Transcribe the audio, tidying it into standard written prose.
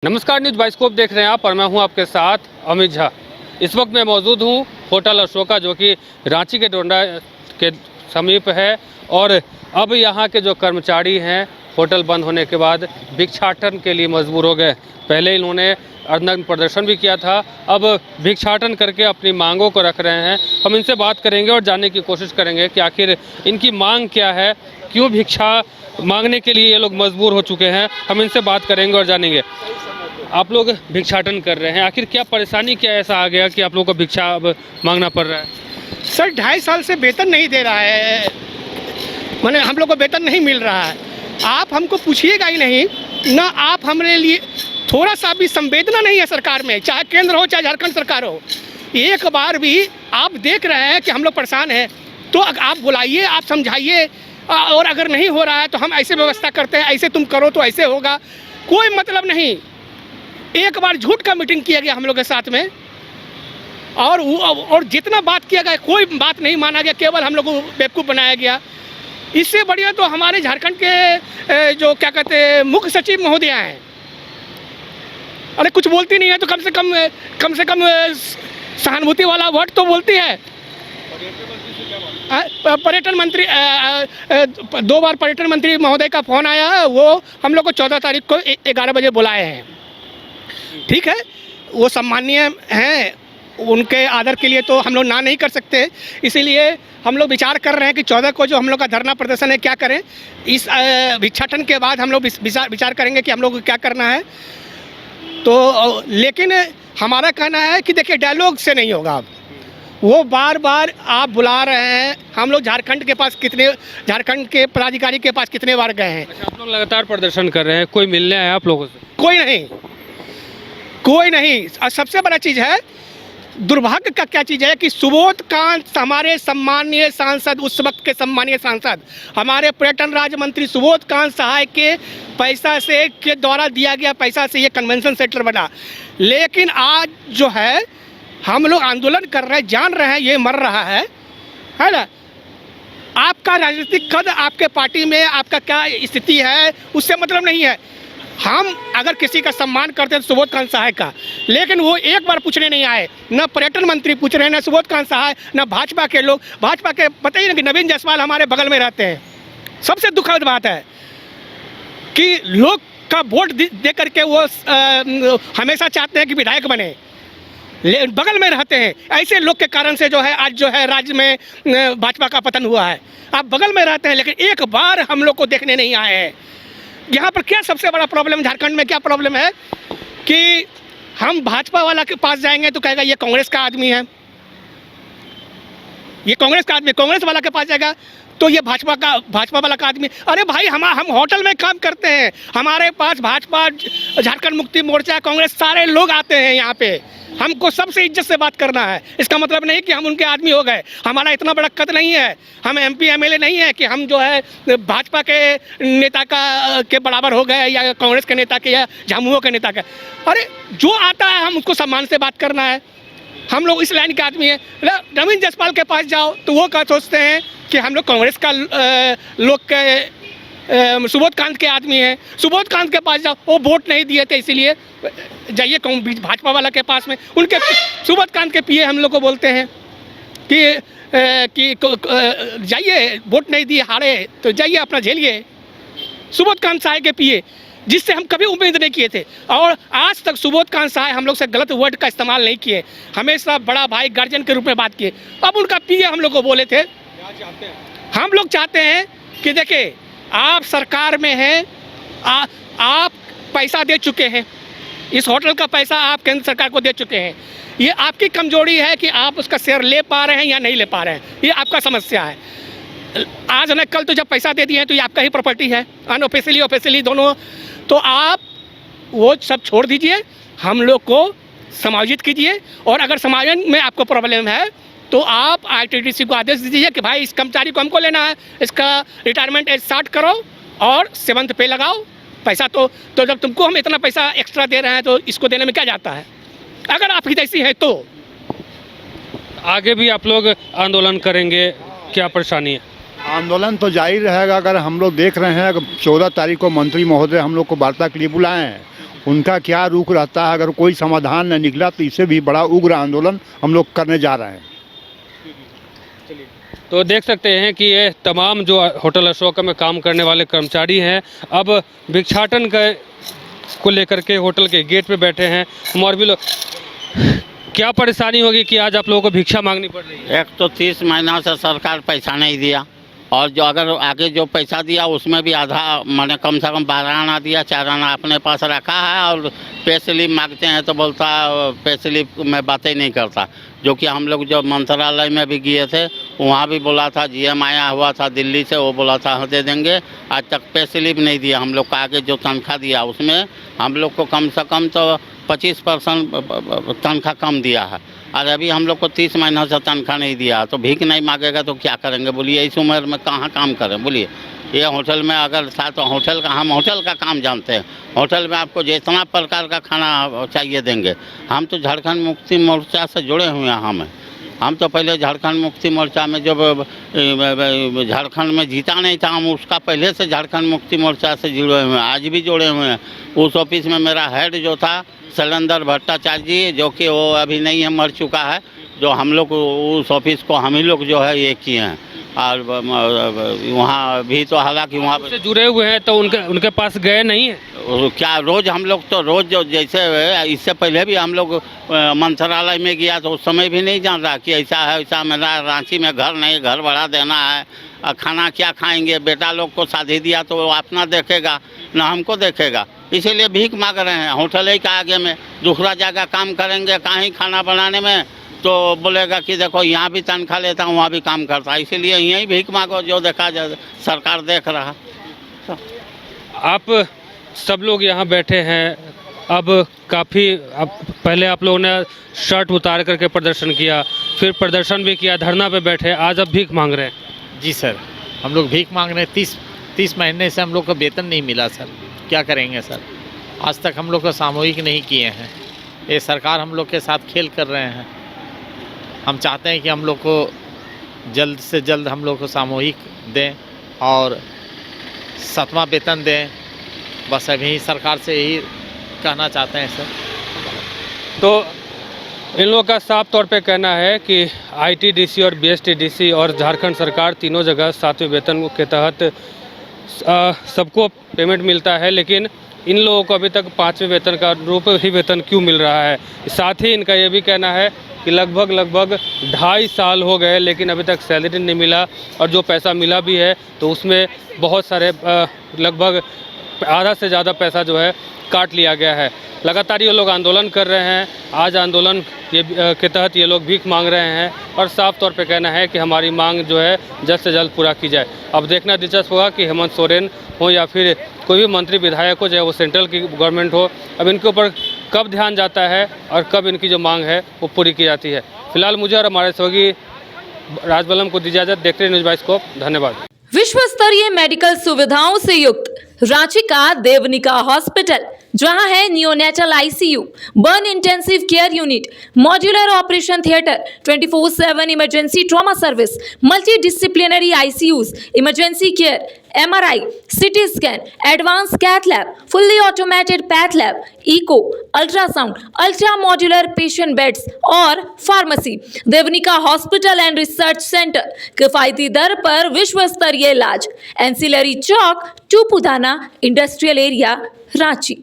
नमस्कार, news bioscope देख रहे हैं आप और मैं हूं आपके साथ अमित झा। इस वक्त मैं मौजूद हूं होटल अशोका जो कि रांची के डोंडा के समीप है। और अब यहां के जो कर्मचारी हैं होटल बंद होने के बाद भिक्षाटन के लिए मजबूर हो गए। पहले इन्होंने अनशन प्रदर्शन भी किया था, अब भिक्षाटन करके अपनी मांगों को रख रहे हैं। हम इनसे बात करेंगे और जानने की कोशिश करेंगे कि आखिर इनकी मांग क्या है, क्यों भिक्षा मांगने के लिए ये लोग मजबूर हो चुके हैं। हम इनसे बात करेंगे और जानेंगे। आप लोग भिक्षाटन कर रहे हैं, आखिर क्या परेशानी, क्या ऐसा आ गया कि आप लोगों को भिक्षा अब मांगना पड़ रहा है? सर 2.5 साल से वेतन नहीं दे रहा है, माने हम लोग को वेतन नहीं मिल रहा है। आप हमको पूछिएगा ही नहीं ना, आप हमारे लिए थोड़ा सा भी संवेदना नहीं है सरकार में, चाहे केंद्र हो चाहे झारखंड सरकार हो। एक बार भी आप देख रहे हैं कि हम लोग परेशान हैं तो आप बुलाइए, आप समझाइए, और अगर नहीं हो रहा है तो हम ऐसे व्यवस्था करते हैं, ऐसे तुम करो तो ऐसे होगा। कोई मतलब नहीं। एक बार झूठ का मीटिंग किया गया हम लोग के साथ में, और जितना बात किया गया कोई बात नहीं माना गया, केवल हम लोग को बेवकूफ़ बनाया गया। इससे बढ़िया तो हमारे झारखंड के जो क्या कहते हैं मुख्य सचिव महोदया हैं, अरे कुछ बोलती नहीं है तो कम से कम सहानुभूति वाला वर्ड तो बोलती है। पर्यटन मंत्री 2 बार पर्यटन मंत्री महोदय का फ़ोन आया, वो हम लोग को 14 तारीख को 11 बजे बुलाए हैं। ठीक है, वो सम्मानीय हैं, उनके आदर के लिए तो हम लोग ना नहीं कर सकते। इसीलिए हम लोग विचार कर रहे हैं कि 14 को जो हम लोग का धरना प्रदर्शन है क्या करें। इस भिक्षाटन के बाद हम लोग विचार करेंगे कि हम लोग को क्या करना है। तो लेकिन हमारा कहना है कि देखिए डायलॉग से नहीं होगा। अब वो बार बार आप बुला रहे हैं, हम लोग झारखंड के पदाधिकारी के पास कितने बार गए हैं। अच्छा, आप लोग लगातार प्रदर्शन कर रहे हैं, कोई मिलने आया आप लोगों से? कोई नहीं। और सबसे बड़ा चीज़ है, दुर्भाग्य का क्या चीज़ है कि सुबोध कांत हमारे सम्मानीय सांसद, उस वक्त के सम्मानीय सांसद, हमारे पर्यटन राज्य मंत्री सुबोध कांत सहाय के पैसा से के द्वारा दिया गया पैसा से ये कन्वेंशन सेंटर बना। लेकिन आज जो है हम लोग आंदोलन कर रहे हैं, जान रहे हैं ये मर रहा है ना। आपका राजनीतिक कद, आपके पार्टी में आपका क्या स्थिति है उससे मतलब नहीं है। हम अगर किसी का सम्मान करते हैं तो सुबोध कांत सहाय का, लेकिन वो एक बार पूछने नहीं आए। न पर्यटन मंत्री पूछ रहे हैं, न सुबोध कांत सहाय, न भाजपा के लोग। भाजपा के पता ही नहीं कि नवीन जायसवाल हमारे बगल में रहते हैं। सबसे दुखद बात है कि लोग का वोट दे करके वो हमेशा चाहते हैं कि विधायक बने, बगल में रहते हैं। ऐसे लोग के कारण से जो है आज जो है राज्य में भाजपा का पतन हुआ है। आप बगल में रहते हैं लेकिन एक बार हम लोग को देखने नहीं आए हैं। यहाँ पर क्या सबसे बड़ा प्रॉब्लम, झारखंड में क्या प्रॉब्लम है कि हम भाजपा वाला के पास जाएंगे तो कहेगा ये कांग्रेस का आदमी है, ये कांग्रेस का आदमी। कांग्रेस वाला के पास जाएगा तो ये भाजपा वाला का आदमी। अरे भाई, हम होटल में काम करते हैं, हमारे पास भाजपा, झारखंड मुक्ति मोर्चा, कांग्रेस सारे लोग आते हैं यहाँ पे। हमको सबसे इज्जत से बात करना है। इसका मतलब नहीं कि हम उनके आदमी हो गए। हमारा इतना बड़ा कद नहीं है, हम MP MLA नहीं है कि हम जो है भाजपा के नेता के बराबर हो गए या कांग्रेस के नेता के या झामुमो के नेता के। अरे जो आता है हम उसको सम्मान से बात करना है। हम लोग इस लाइन के आदमी हैं। नवीन जायसवाल के पास जाओ तो वो क्या सोचते हैं कि हम लोग कांग्रेस का लोग के सुबोध कांत के आदमी हैं। सुबोध कांत के पास जाओ, वो वोट नहीं दिए थे इसीलिए जाइए भाजपा वाला के पास में। उनके सुबोध कांत के पिए हम लोग को बोलते हैं कि जाइए, वोट नहीं दिए, हारे तो जाइए अपना झेलिए। सुबोध कांत सहाय के पिए, जिससे हम कभी उम्मीद नहीं किए थे। और आज तक सुबोध कांत सहाय हम लोग से गलत वर्ड का इस्तेमाल नहीं किए, हमेशा बड़ा भाई गार्जियन के रूप में बात किए। अब उनका पिए हम लोग को बोले थे। हम लोग चाहते हैं कि देखिए, आप सरकार में हैं, आप पैसा दे चुके हैं, इस होटल का पैसा आप केंद्र सरकार को दे चुके हैं। ये आपकी कमजोरी है कि आप उसका शेयर ले पा रहे हैं या नहीं ले पा रहे हैं, ये आपका समस्या है। आज न कल तो जब पैसा दे दिए हैं तो ये आपका ही प्रॉपर्टी है, अनऑफिशियली ऑफिशियली दोनों। तो आप वो सब छोड़ दीजिए, हम लोग को समायोजित कीजिए। और अगर समायोजन में आपको प्रॉब्लम है तो आप ITDC को आदेश दीजिए कि भाई इस कर्मचारी को हमको लेना है, इसका रिटायरमेंट एज 60 करो और 7th पे लगाओ पैसा। तो जब तुमको हम इतना पैसा एक्स्ट्रा दे रहे हैं तो इसको देने में क्या जाता है, अगर आप हितैषी हैं तो। आगे भी आप लोग आंदोलन करेंगे, क्या परेशानी है? आंदोलन तो जारी रहेगा। अगर हम लोग देख रहे हैं 14 तारीख को मंत्री महोदय हम लोग को वार्ता के लिए बुलाए हैं उनका क्या रुख रहता है। अगर कोई समाधान न निकला तो इससे भी बड़ा उग्र आंदोलन हम लोग करने जा रहे हैं। तो देख सकते हैं कि ये तमाम जो होटल अशोका में काम करने वाले कर्मचारी हैं अब भिक्षाटन को लेकर के होटल के गेट पे बैठे हैं। हम और भी लोग, क्या परेशानी होगी कि आज आप लोगों को भिक्षा मांगनी पड़ रही है? एक तो 30 महीना से सरकार पैसा नहीं दिया, और जो अगर आगे जो पैसा दिया उसमें भी आधा, मैंने कम से कम 12 आना दिया, 4 आना अपने पास रखा है, और पे स्लिप मांगते हैं तो बोलता पे स्लिप में बातें नहीं करता। जो कि हम लोग जो मंत्रालय में भी गए थे वहाँ भी बोला था, GM आया हुआ था दिल्ली से, वो बोला था दे देंगे, आज तक पे स्लिप नहीं दिया। हम लोग को आगे जो तनख्वाह दिया उसमें हम लोग को कम से कम तो 25% तनख्वाह कम दिया है, और अभी हम लोग को 30 महीना से तनख्वाह नहीं दिया। तो भीख नहीं मांगेगा तो क्या करेंगे बोलिए? इस उम्र में कहाँ काम करें बोलिए? ये होटल में अगर था तो होटल का, हम होटल का काम जानते हैं, होटल में आपको जितना प्रकार का खाना चाहिए देंगे। हम तो झारखंड मुक्ति मोर्चा से जुड़े हुए हैं। हम तो पहले झारखंड मुक्ति मोर्चा में जब झारखंड में जीता नहीं था, हम उसका पहले से झारखंड मुक्ति मोर्चा से जुड़े हुए हैं, आज भी जुड़े हुए हैं। उस ऑफिस में मेरा हेड जो था शैलेंद्र भट्टाचार्य जी, जो कि वो अभी नहीं है, मर चुका है, जो हम लोग उस ऑफिस को हम ही लोग जो है ये किए हैं। और वहाँ भी तो हालांकि वहाँ से जुड़े हुए हैं तो उनके पास गए नहीं है क्या? रोज़ हम लोग तो रोज़ जो जैसे इससे पहले भी हम लोग मंत्रालय में गया तो उस समय भी नहीं जान रहा कि ऐसा है ऐसा, मेरा रांची में घर नहीं, घर बढ़ा देना है, खाना क्या खाएंगे, बेटा लोग को शादी दिया तो वो अपना देखेगा ना हमको देखेगा, इसीलिए भीख मांग रहे हैं। होटल ही का आगे में दूसरा जगह काम करेंगे कहीं खाना बनाने में तो बोलेगा कि देखो यहाँ भी तनख्वाह लेता हूँ, वहाँ भी काम करता है, इसीलिए यहीं भीख मांगो, जो देखा जाए सरकार देख रहा। आप सब लोग यहाँ बैठे हैं, अब पहले आप लोगों ने शर्ट उतार करके प्रदर्शन किया, फिर प्रदर्शन भी किया, धरना पे बैठे, आज अब भीख मांग रहे हैं। जी सर, हम लोग भीख मांग रहे हैं। 30 महीने से हम लोग को वेतन नहीं मिला सर, क्या करेंगे सर? आज तक हम लोग को सामूहिक नहीं किए हैं, ये सरकार हम लोग के साथ खेल कर रहे हैं। हम चाहते हैं कि हम लोग को जल्द से जल्द हम लोग को सामूहिक दें और 7वां वेतन दें, बस अभी सरकार से यही कहना चाहते हैं सर। तो इन लोगों का साफ तौर पे कहना है कि ITDC और BSTDC और झारखंड सरकार तीनों जगह 7वें वेतन के तहत सबको पेमेंट मिलता है, लेकिन इन लोगों को अभी तक 5वें वेतन का रूप ही वेतन क्यों मिल रहा है। साथ ही इनका ये भी कहना है कि लगभग 2.5 साल हो गए लेकिन अभी तक सैलरी नहीं मिला, और जो पैसा मिला भी है तो उसमें बहुत सारे लगभग आधा से ज़्यादा पैसा जो है काट लिया गया है। लगातार ये लोग आंदोलन कर रहे हैं। आज आंदोलन के तहत ये लोग भीख मांग रहे हैं और साफ तौर पे कहना है कि हमारी मांग जो है जल्द से जल्द पूरा की जाए। अब देखना दिलचस्प होगा कि हेमंत सोरेन हो या फिर कोई भी मंत्री विधायक हो, चाहे वो सेंट्रल की गवर्नमेंट हो, अब इनके ऊपर कब ध्यान जाता है और कब इनकी जो मांग है वो पूरी की जाती है। फिलहाल मुझे और हमारे सहयोगी राजबलम को दी इजाज़त। देखते रहिए न्यूज़ बाइस्कोप। धन्यवाद। विश्व स्तरीय मेडिकल सुविधाओं से युक्त रांची का देवनिका हॉस्पिटल, जहां है neonatal ICU, burn intensive care unit, modular operation theatre, 24/7 emergency trauma service, multi disciplinary ICUs, emergency care, MRI, CT scan, advance cath lab, fully automated path lab, echo, ultrasound, ultra modular patient beds और pharmacy. Devnika hospital and research centre, किफायती दर पर विश्व स्तरीय इलाज। Ancillary चौक, Tupudana industrial area, Ranchi.